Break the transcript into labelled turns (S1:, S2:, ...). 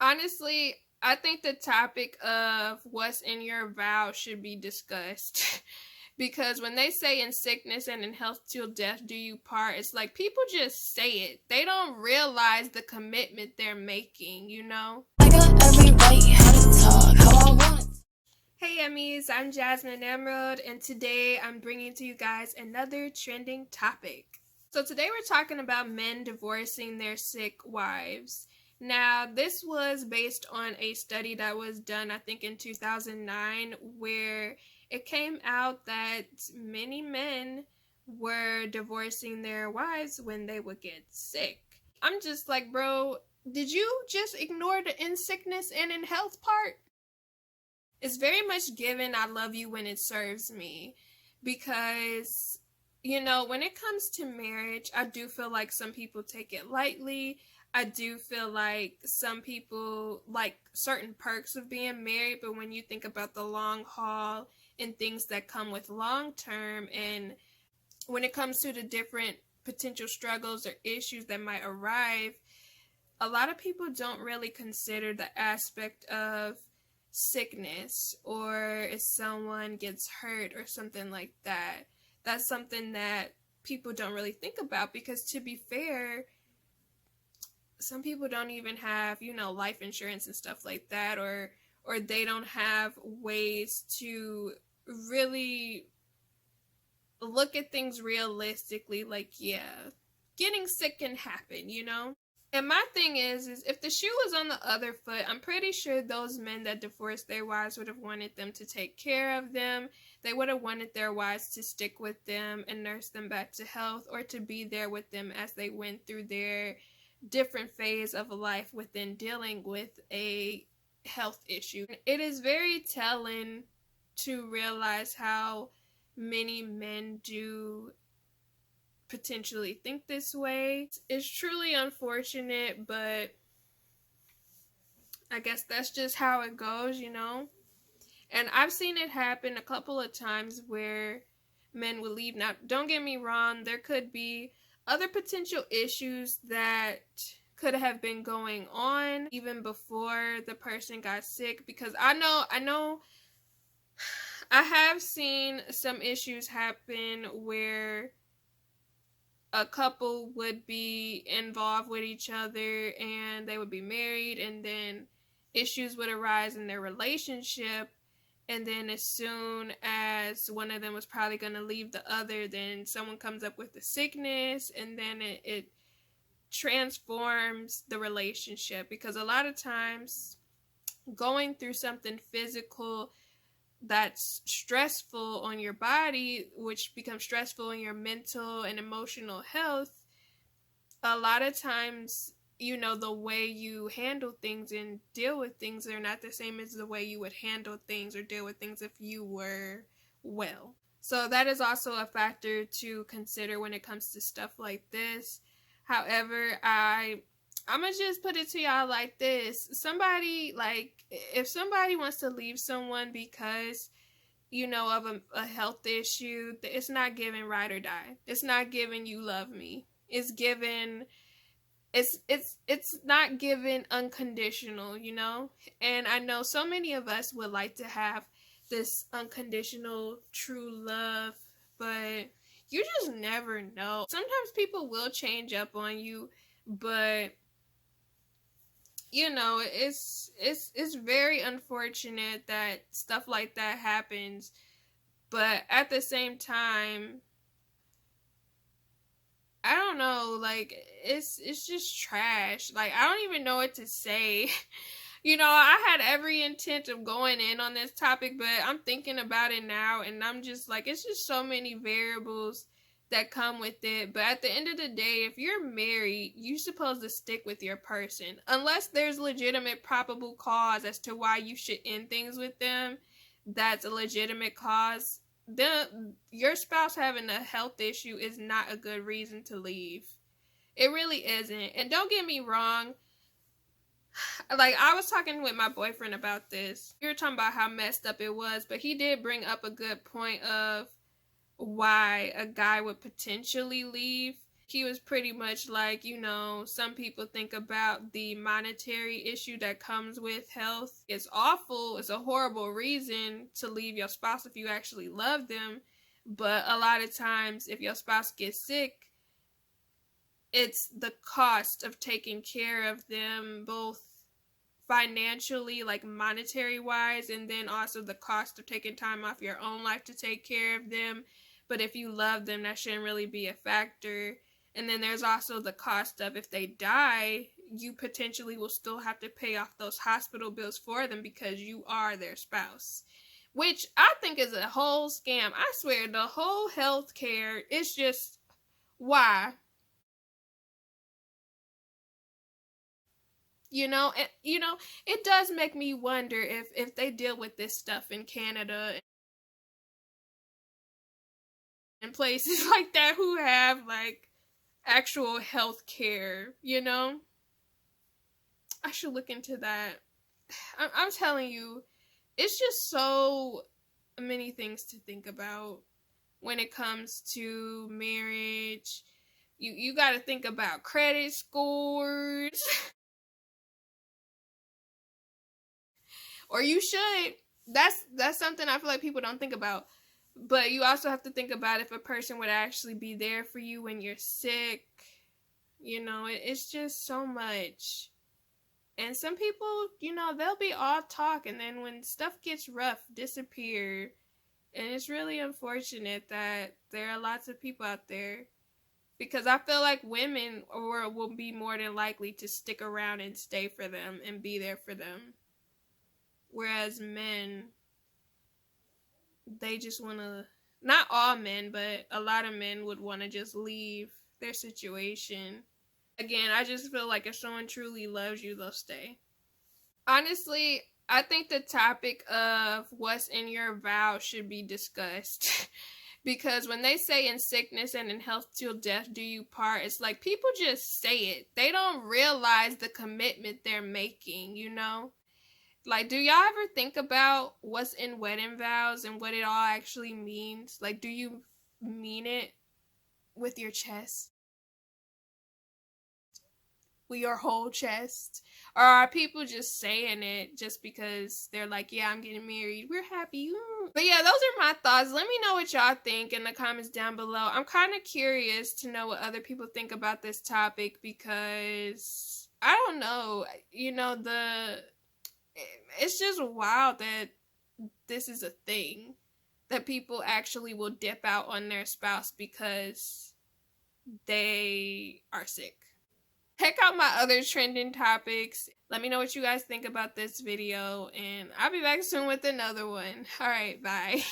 S1: Honestly, I think the topic of what's in your vow should be discussed. Because when they say in sickness and in health till death do you part, it's like people just say it. They don't realize the commitment they're making, you know?
S2: I got every right how to talk, how I want.
S1: Hey Emmys, I'm Jasmine Emerald, and today I'm bringing to you guys another trending topic. So today we're talking about men divorcing their sick wives. Now, this was based on a study that was done, I think, in 2009, where it came out that many men were divorcing their wives when they would get sick. I'm just like, bro, did you just ignore the in sickness and in health part? It's very much given I love you when it serves me, because when it comes to marriage, I do feel like some people take it lightly. I do feel like some people like certain perks of being married, but when you think about the long haul and things that come with long term, and when it comes to the different potential struggles or issues that might arrive, a lot of people don't really consider the aspect of sickness, or if someone gets hurt or something like that. That's something that people don't really think about, because to be fair, some people don't even have, life insurance and stuff like that, or they don't have ways to really look at things realistically. Like, yeah, getting sick can happen. And my thing is if the shoe was on the other foot, I'm pretty sure those men that divorced their wives would have wanted them to take care of them. They would have wanted their wives to stick with them and nurse them back to health, or to be there with them as they went through their different phase of life within dealing with a health issue. It is very telling to realize how many men do potentially think this way. It's truly unfortunate, but I guess that's just how it goes. And I've seen it happen a couple of times where men will leave. Now, don't get me wrong, there could be other potential issues that could have been going on even before the person got sick, because I know I have seen some issues happen where a couple would be involved with each other and they would be married, and then issues would arise in their relationship, and then as soon as one of them was probably going to leave the other, then someone comes up with a sickness, and then it transforms the relationship. Because a lot of times going through something physical that's stressful on your body, which becomes stressful in your mental and emotional health, a lot of times, the way you handle things and deal with things are not the same as the way you would handle things or deal with things if you were well. So that is also a factor to consider when it comes to stuff like this. However, I'm gonna just put it to y'all like this. If somebody wants to leave someone because, of a health issue, it's not given ride or die. It's not given you love me. It's given, it's not given unconditional. And I know so many of us would like to have this unconditional true love, but you just never know. Sometimes people will change up on you, but it's very unfortunate that stuff like that happens. But at the same time, I don't know, like, it's just trash. Like, I don't even know what to say. I had every intent of going in on this topic, but I'm thinking about it now, and I'm just like, it's just so many variables that come with it. But at the end of the day, if you're married, you're supposed to stick with your person. Unless there's legitimate probable cause as to why you should end things with them, that's a legitimate cause. Your spouse having a health issue is not a good reason to leave. It really isn't. And don't get me wrong, like, I was talking with my boyfriend about this. We were talking about how messed up it was, but he did bring up a good point of why a guy would potentially leave. he was pretty much like, you know, some people think about the monetary issue that comes with health. It's awful. It's a horrible reason to leave your spouse if you actually love them. But a lot of times, if your spouse gets sick, it's the cost of taking care of them, both financially, like monetary wise, and then also the cost of taking time off your own life to take care of them. But if you love them, that shouldn't really be a factor. And then there's also the cost of if they die, you potentially will still have to pay off those hospital bills for them because you are their spouse, which I think is a whole scam. I swear, the whole healthcare is just why. It does make me wonder if they deal with this stuff in Canada and places like that who have like actual health care. I should look into that. I'm telling you, it's just so many things to think about when it comes to marriage. You got to think about credit scores. Or you should. That's something I feel like people don't think about. But you also have to think about if a person would actually be there for you when you're sick. It's just so much. And some people, they'll be all talk, and then when stuff gets rough, disappear. And it's really unfortunate that there are lots of people out there, because I feel like women will be more than likely to stick around and stay for them and be there for them. Whereas men, they just want to, not all men, but a lot of men would want to just leave their situation. Again, I just feel like if someone truly loves you, they'll stay. Honestly, I think the topic of what's in your vow should be discussed. Because when they say in sickness and in health till death do you part, it's like people just say it. They don't realize the commitment they're making. Like, do y'all ever think about what's in wedding vows and what it all actually means? Like, do you mean it with your chest? With your whole chest? Or are people just saying it just because they're like, yeah, I'm getting married, we're happy. But yeah, those are my thoughts. Let me know what y'all think in the comments down below. I'm kind of curious to know what other people think about this topic, because I don't know, it's just wild that this is a thing, that people actually will dip out on their spouse because they are sick. Check out my other trending topics. Let me know what you guys think about this video, and I'll be back soon with another one. All right, bye.